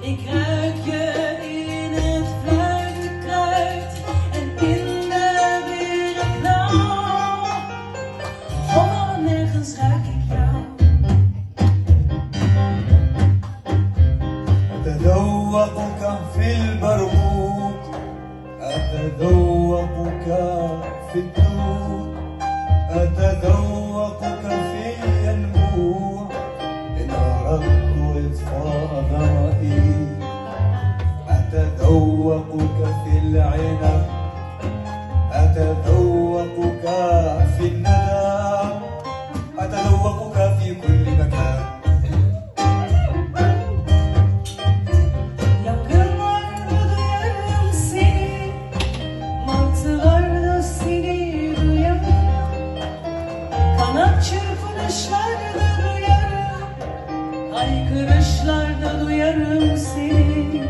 Ik ruik je in het fluitenkruid en in de wereldblauw. Overal nergens ruik ik jou. أتذوقك في البرقوق، أتذوقك في الدود، أتذوقك في الينبوع إن أردت إطفاء ظمئي، أتذوقك في العنب، أتذوقك في الندى، أتذوقك في كل مكان. Kanat çırpınışlarda duyarım, haykırışlarda duyarım seni.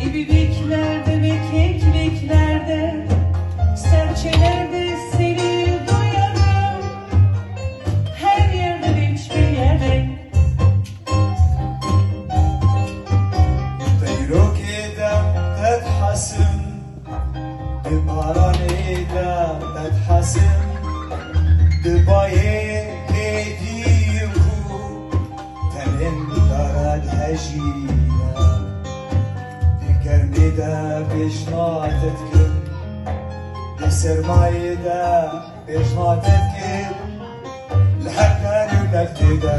İbibiklerde ve kekliklerde, serçelerde seni duyarım. Her yerde ve hiçbir yerde. طيرك إذا تتحسن بقرن إذا تتحسن دباية هديكو تلين دار الهجينة الكرميدة بيش ما تتكل السرمايدة بيش ما تتكل الحكا نبتدأ